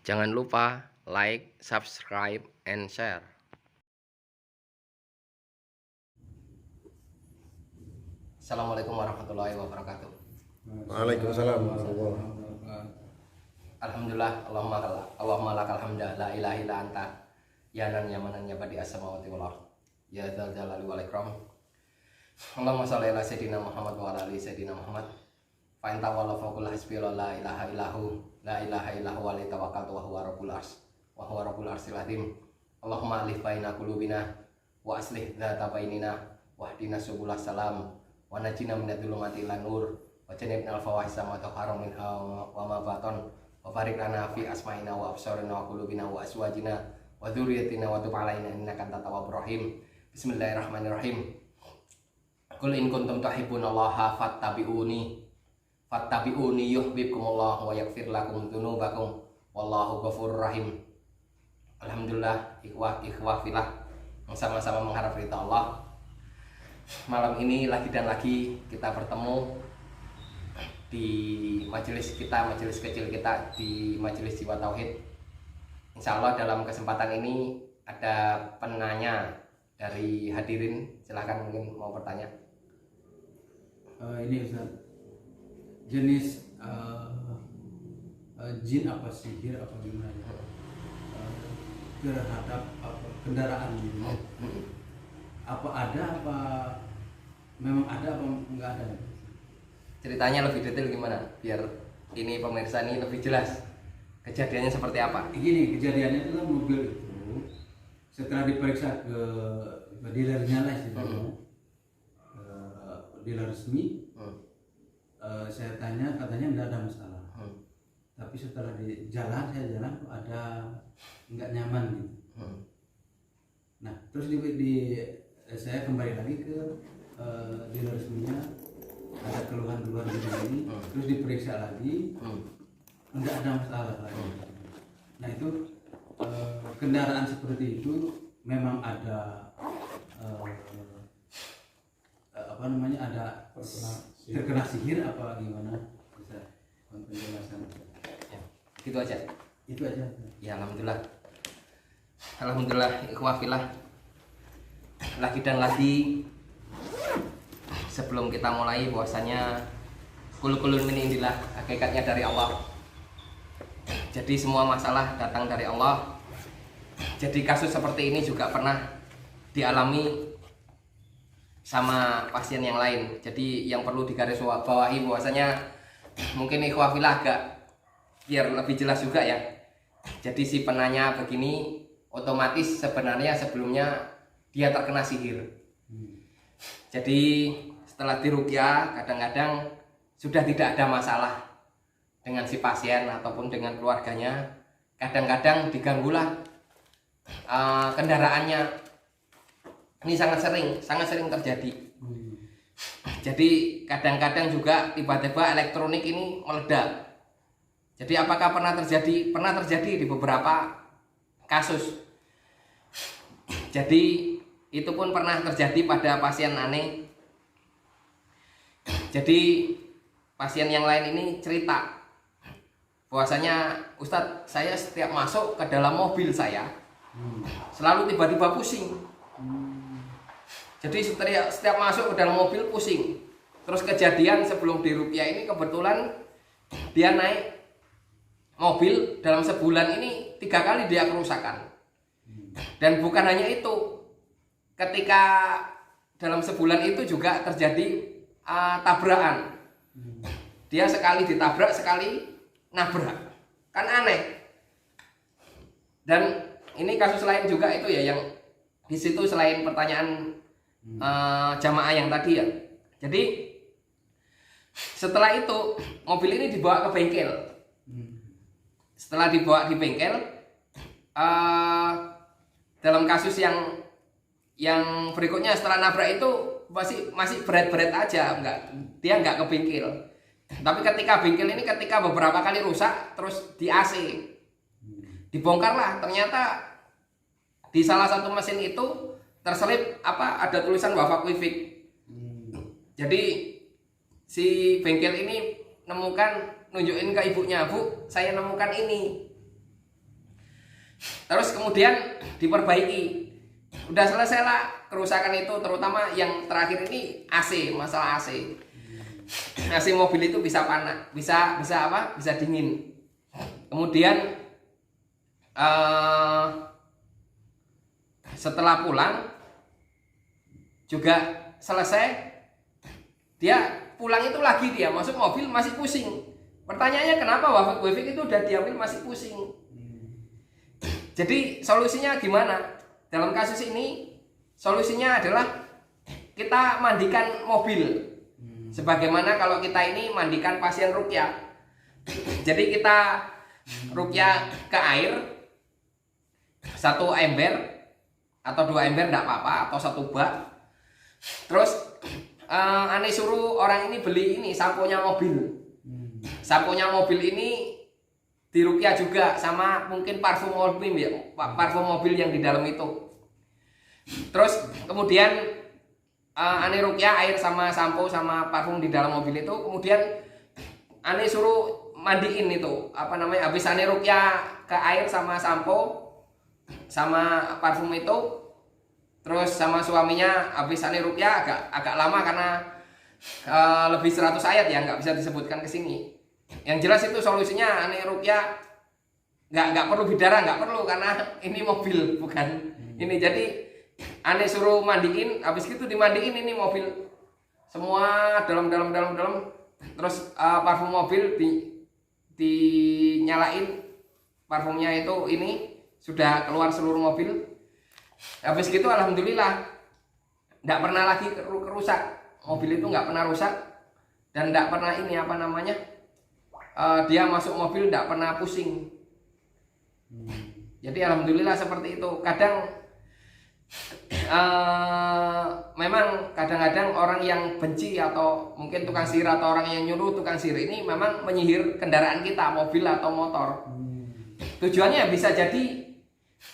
Jangan lupa like, subscribe, and share. Assalamualaikum warahmatullahi wabarakatuh. Waalaikumsalam warahmatullahi wabarakatuh. Alhamdulillah, Allahumma lakal hamda la ilaha illa anta ya nan yamanan ya badi as-samawati wal ardh ya dzal jalali wal ikram. Allahumma shalli ala sayidina Muhammad wa ala ali sayidina Muhammad. Fa in tawalla fa qul hasbi la ilaha illahu la ilaha illahu wa alayhi tawakkaltu wa huwa rabbul arsy wa huwa rabbul arsyil azim. Allahumma alif baina qulubina wa aslih dzata bainina wahdina subulas salam wa najina minadz dzulumati ilan nur wa janibna al-fawahisha ma tahara minha wa ma baton wa barik lana fi asma'ina wa absarina wa qulubina wa aswajina wa dzurriyyatina wa tub alaina innaka antat tawwabur rahim. Bismillahirrahmanirrahim. Qul in kuntum tuhibbunallaha fattabi'uni yuhibbukumullah wa yaghfir lakum dzunubakum wallahu ghafurur rahim. Alhamdulillah, ikhwah fillah yang sama-sama mengharap ridha Allah. Malam ini lagi dan lagi kita bertemu di majelis kecil kita di Majelis Jiwa Tauhid. Insya Allah dalam kesempatan ini ada penanya dari hadirin, silahkan mungkin mau bertanya. Ini Ustaz, jenis jin apa sihir apa gimana ya? Terhadap kendaraan gitu. Apa ada apa memang ada apa enggak ada? Ceritanya lebih detail gimana biar ini pemirsa ini lebih jelas kejadiannya seperti apa. Gini, kejadiannya itu kan mobil itu setelah diperiksa ke dealernya lah istilahnya, dealer resmi, saya tanya katanya enggak ada masalah. Tapi setelah saya jalan kok ada enggak nyaman gitu. Nah terus saya kembali lagi ke dealer resminya, ada keluhan-keluhan ini, terus diperiksa lagi, enggak ada masalah lagi. Nah itu kendaraan seperti itu memang ada ada terkena sihir apa gimana? Bisa penjelasan? Ya, gitu aja. Itu aja. Ya alhamdulillah. Alhamdulillah ikhwah fillah. Lagi dan lagi sebelum kita mulai bahwasanya kulun min indillah, hakikatnya dari Allah. Jadi semua masalah datang dari Allah. Jadi kasus seperti ini juga pernah dialami sama pasien yang lain. Jadi yang perlu digarisbawahi bahwasanya mungkin ikhwah fillah agak biar lebih jelas juga ya. Jadi si penanya begini, otomatis sebenarnya sebelumnya dia terkena sihir. Jadi setelah diruqyah kadang-kadang sudah tidak ada masalah dengan si pasien ataupun dengan keluarganya. Kadang-kadang diganggulah kendaraannya. Ini sangat sering terjadi. Jadi kadang-kadang juga tiba-tiba elektronik ini meledak. Jadi apakah pernah terjadi? Pernah terjadi di beberapa kasus. Jadi itu pun pernah terjadi pada pasien aneh. Jadi pasien yang lain ini cerita bahwasanya, Ustadz, saya setiap masuk ke dalam mobil saya selalu tiba-tiba pusing. Jadi setiap masuk ke dalam mobil pusing. Terus kejadian sebelum diruqyah ini kebetulan dia naik mobil dalam sebulan ini 3 kali dia kerusakan. Dan bukan hanya itu, ketika dalam sebulan itu juga terjadi tabrakan. Dia sekali ditabrak, sekali nabrak. Kan aneh. Dan ini kasus lain juga itu ya, yang di situ selain pertanyaan jamaah yang tadi ya. Jadi setelah itu mobil ini dibawa ke bengkel. Setelah dibawa di bengkel, dalam kasus yang berikutnya setelah nabrak itu masih berat-berat aja, dia nggak ke bengkel. Tapi ketika bengkel ini ketika beberapa kali rusak, terus di AC dibongkarlah, ternyata di salah satu mesin itu terselip ada tulisan wafak wifik. Jadi si bengkel ini nunjukin ke ibunya, Bu, saya nemukan ini. Terus kemudian diperbaiki. Udah selesai lah kerusakan itu, terutama yang terakhir ini AC, masalah AC. AC mobil itu bisa panas, bisa apa? Bisa dingin. Kemudian setelah pulang juga selesai, dia pulang itu lagi dia masuk mobil masih pusing. Pertanyaannya kenapa Wefik itu udah diambil masih pusing. Jadi solusinya gimana? Dalam kasus ini solusinya adalah kita mandikan mobil. Sebagaimana kalau kita ini mandikan pasien ruqyah. Jadi kita ruqyah ke air 1 ember atau 2 ember enggak apa-apa, atau 1 bak. Terus aneh suruh orang ini beli ini samponya mobil. Samponya mobil ini diruqyah juga sama mungkin parfum mobil ya, parfum mobil yang di dalam itu. Terus kemudian aneh ruqyah air sama sampo sama parfum di dalam mobil itu, kemudian aneh suruh mandiin itu apa namanya, habis aneh ruqyah ke air sama sampo sama parfum itu, terus sama suaminya habis aneh ruqyah agak lama karena lebih 100 ayat ya, nggak bisa disebutkan ke sini. Yang jelas itu solusinya aneh ruqyah nggak perlu bidara, nggak perlu karena ini mobil bukan ini. Jadi aneh suruh mandiin, habis gitu dimandiin ini mobil semua dalam. Terus parfum mobil dinyalain, parfumnya itu ini sudah keluar seluruh mobil. Habis gitu alhamdulillah nggak pernah lagi kerusak, mobil itu nggak pernah rusak dan nggak pernah ini apa namanya, dia masuk mobil nggak pernah pusing. Jadi alhamdulillah seperti itu. Kadang memang kadang-kadang orang yang benci atau mungkin tukang sihir atau orang yang nyuruh tukang sihir ini memang menyihir kendaraan kita, mobil atau motor. Tujuannya bisa jadi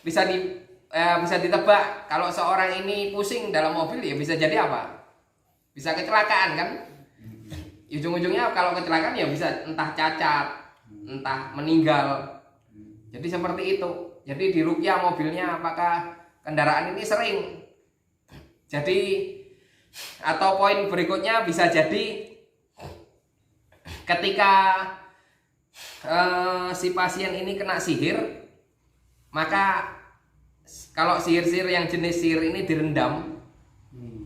bisa ditebak. Kalau seorang ini pusing dalam mobil ya bisa jadi apa? Bisa kecelakaan kan? Ujung-ujungnya kalau kecelakaan ya bisa entah cacat, entah meninggal. Jadi seperti itu. Jadi diruqyah mobilnya, apakah kendaraan ini sering. Jadi atau poin berikutnya bisa jadi ketika si pasien ini kena sihir, maka kalau sihir-sihir yang jenis sihir ini direndam,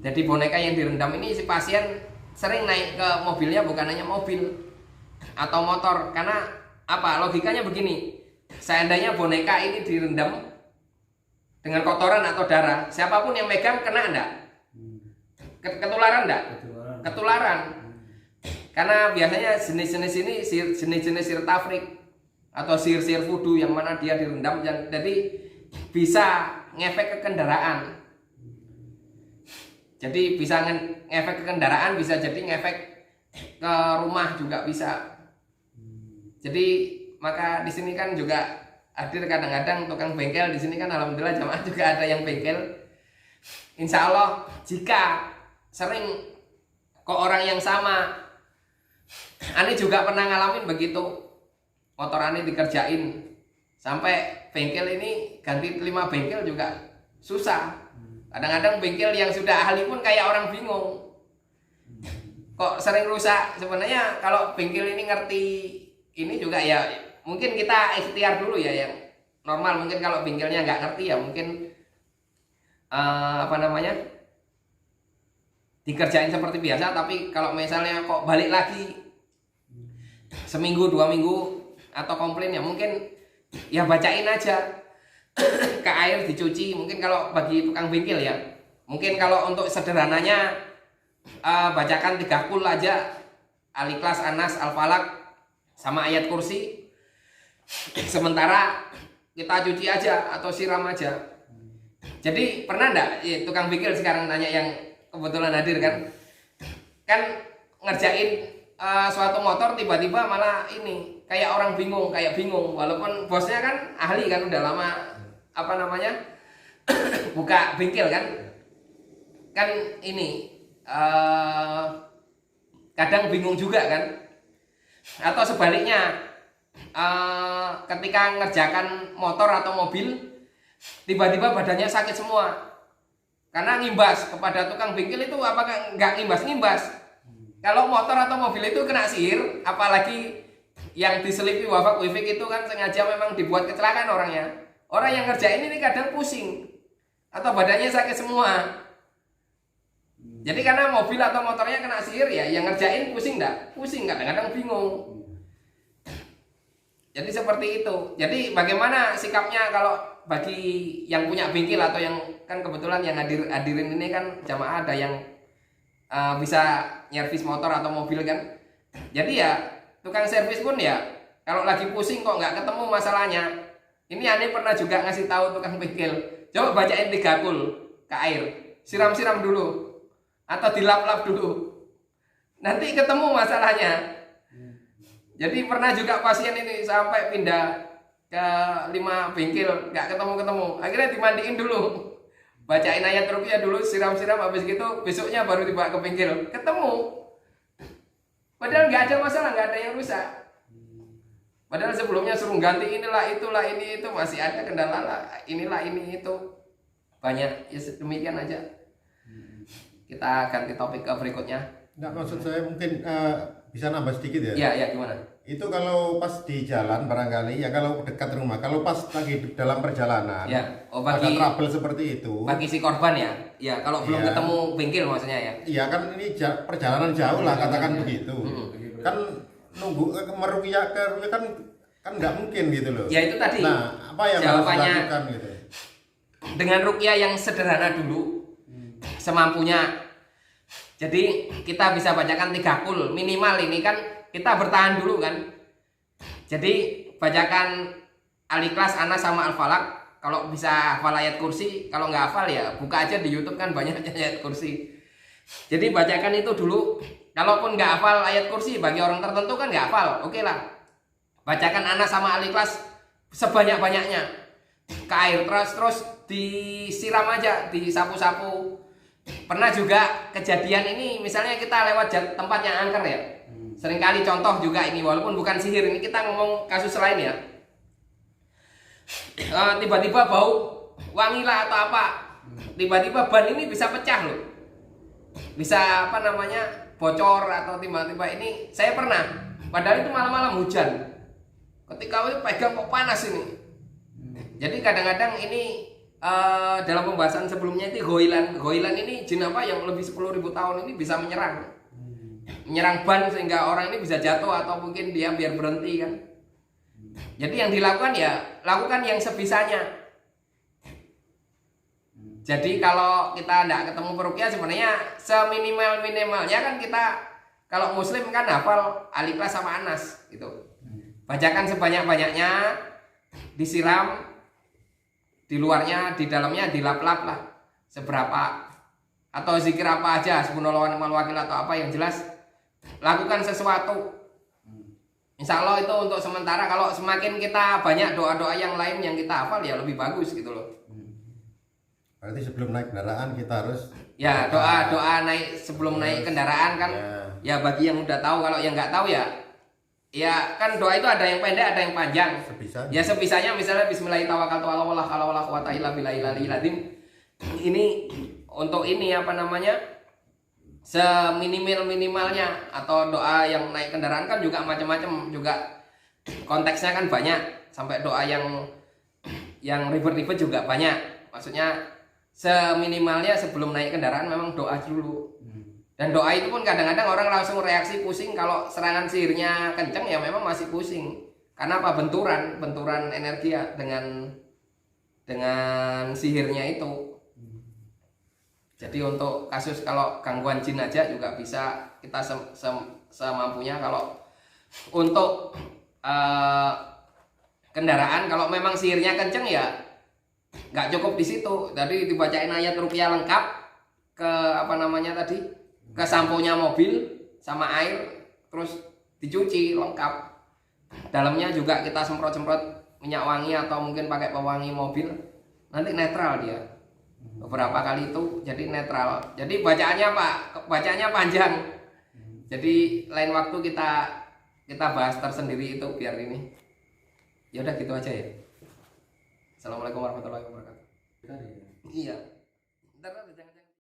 jadi boneka yang direndam ini si pasien sering naik ke mobilnya, bukan hanya mobil atau motor. Karena apa? Logikanya begini, seandainya boneka ini direndam dengan kotoran atau darah, siapapun yang megang kena enggak? Ketularan enggak? Ketularan. Karena biasanya jenis-jenis ini jenis-jenis sihir tafrik atau sihir-sihir vudu yang mana dia direndam, jadi bisa ngefek ke kendaraan. Jadi bisa ngefek ke kendaraan, bisa jadi ngefek ke rumah juga bisa. Jadi maka di sini kan juga hadir kadang-kadang tukang bengkel. Di sini kan alhamdulillah jamaah juga ada yang bengkel. Insya Allah jika sering ke orang yang sama, Ani juga pernah ngalamin begitu. Motor Ani dikerjain sampai bengkel ini ganti 5 bengkel juga susah. Kadang-kadang bengkel yang sudah ahli pun kayak orang bingung, kok sering rusak. Sebenarnya kalau bengkel ini ngerti ini juga ya mungkin kita ikhtiar dulu ya, yang normal. Mungkin kalau bengkelnya nggak ngerti ya mungkin apa namanya, dikerjain seperti biasa. Tapi kalau misalnya kok balik lagi seminggu 2 minggu atau komplain, ya mungkin ya bacain aja ke air dicuci. Mungkin kalau bagi tukang bengkel ya, mungkin kalau untuk sederhananya bacakan 3 kul aja, Al-Ikhlas, An-Nas, Al-Falaq sama ayat kursi. Sementara kita cuci aja atau siram aja. Jadi pernah enggak tukang bengkel sekarang nanya, yang kebetulan hadir kan ngerjain suatu motor, tiba-tiba malah ini kayak orang bingung, walaupun bosnya kan ahli kan, udah lama apa namanya buka bengkel kan ini kadang bingung juga kan. Atau sebaliknya ketika ngerjakan motor atau mobil tiba-tiba badannya sakit semua karena ngimbas kepada tukang bengkel itu apakah nggak ngimbas. Kalau motor atau mobil itu kena sihir, apalagi yang diselipi wafak wifik itu kan sengaja memang dibuat kecelakaan orangnya. Orang yang ngerjain ini kadang pusing atau badannya sakit semua. Jadi karena mobil atau motornya kena sihir ya, yang ngerjain pusing enggak? Pusing, kadang-kadang bingung. Jadi seperti itu. Jadi bagaimana sikapnya kalau bagi yang punya bengkel atau yang kan kebetulan yang hadirin ini kan jamaah ada yang bisa nyervis motor atau mobil kan. Jadi ya tukang servis pun ya kalau lagi pusing kok nggak ketemu masalahnya. Ini aneh pernah juga ngasih tahu tukang bengkel. Coba bacain 3 kul ke air, siram-siram dulu. Atau dilap-lap dulu, nanti ketemu masalahnya. Jadi pernah juga pasien ini sampai pindah ke 5 bengkel nggak ketemu, akhirnya dimandiin dulu, bacain ayat ruqyah dulu, siram-siram, habis gitu besoknya baru dibawa ke bengkel, ketemu. Padahal nggak ada masalah, nggak ada yang rusak. Padahal sebelumnya suruh ganti inilah itulah ini itu masih ada kendala lah, inilah ini itu banyak. Ya demikian aja. Kita ganti topik ke berikutnya. Enggak, maksud saya mungkin bisa nambah sedikit ya. Iya, gimana? Itu kalau pas di jalan barangkali ya, kalau dekat rumah, kalau pas lagi dalam perjalanan. Ya, ada trouble seperti itu. Bagi si korban ya. Ya, kalau belum ketemu bengkel maksudnya ya. Iya kan ini perjalanan jauh lah katakan begitu. Kan nunggu meruqyah kan nggak mungkin gitu loh. Ya itu tadi. Nah, apa yang harus dilakukan gitu? Dengan ruqyah yang sederhana dulu. Semampunya. Jadi kita bisa bacakan 3 kul minimal, ini kan kita bertahan dulu kan. Jadi bacakan Al-Ikhlas, Anas sama Al-Falaq. Kalau bisa hafal ayat kursi, kalau nggak hafal ya buka aja di YouTube kan banyak ayat kursi. Jadi bacakan itu dulu. Kalaupun nggak hafal ayat kursi bagi orang tertentu kan nggak hafal, oke lah. Bacakan Anas sama Al-Ikhlas sebanyak-banyaknya ke air, terus disiram aja, disapu-sapu. Pernah juga kejadian ini, misalnya kita lewat tempat yang angker ya. Seringkali contoh juga ini, walaupun bukan sihir, ini kita ngomong kasus lain ya. Tiba-tiba bau wangi lah atau apa, tiba-tiba ban ini bisa pecah loh, bisa apa namanya bocor atau tiba-tiba ini. Saya pernah, padahal itu malam-malam hujan, ketika itu pegang kok panas ini. Jadi kadang-kadang ini dalam pembahasan sebelumnya itu goilan ini jin apa yang lebih 10.000 tahun ini bisa menyerang ban sehingga orang ini bisa jatuh atau mungkin dia biar berhenti kan. Jadi yang dilakukan ya lakukan yang sebisanya. Jadi kalau kita tidak ketemu peruqyah sebenarnya seminimal-minimalnya kan kita kalau muslim kan hafal Al-Ikhlas sama Anas gitu. Bacakan sebanyak-banyaknya, disiram, di luarnya, di dalamnya dilap-lap lah seberapa, atau zikir apa aja, subhanallah wa ni'mal wakil atau apa, yang jelas lakukan sesuatu. Insya Allah itu untuk sementara. Kalau semakin kita banyak doa-doa yang lain yang kita hafal ya lebih bagus gitu loh. Berarti sebelum naik kendaraan kita harus ya doa naik sebelum naik kendaraan kan ya bagi yang udah tahu. Kalau yang nggak tahu ya kan doa itu ada yang pendek ada yang panjang. Ya sebisanya, misalnya Bismillahirrahmanirrahim. Ini untuk ini apa namanya seminimalnya. Atau doa yang naik kendaraan kan juga macam-macam juga, konteksnya kan banyak, sampai doa yang ribet-ribet juga banyak. Maksudnya seminimalnya sebelum naik kendaraan memang doa dulu. Dan doa itu pun kadang-kadang orang langsung reaksi pusing. Kalau serangan sihirnya kenceng ya memang masih pusing. Karena apa? Benturan energi ya dengan sihirnya itu. Jadi untuk kasus kalau gangguan jin aja juga bisa kita semampunya. Kalau untuk kendaraan kalau memang sihirnya kenceng ya nggak cukup di situ. Jadi dibacain ayat ruqyah lengkap ke apa namanya tadi, ke samponya mobil sama air, terus dicuci lengkap. Dalamnya juga kita semprot-semprot minyak wangi atau mungkin pakai pewangi mobil, nanti netral dia. Beberapa kali itu jadi netral. Jadi bacaannya panjang. Jadi lain waktu kita bahas tersendiri itu biar ini. Ya udah gitu aja ya. Assalamualaikum warahmatullahi wabarakatuh. Tadi ya. Iya. Ntar ada jangan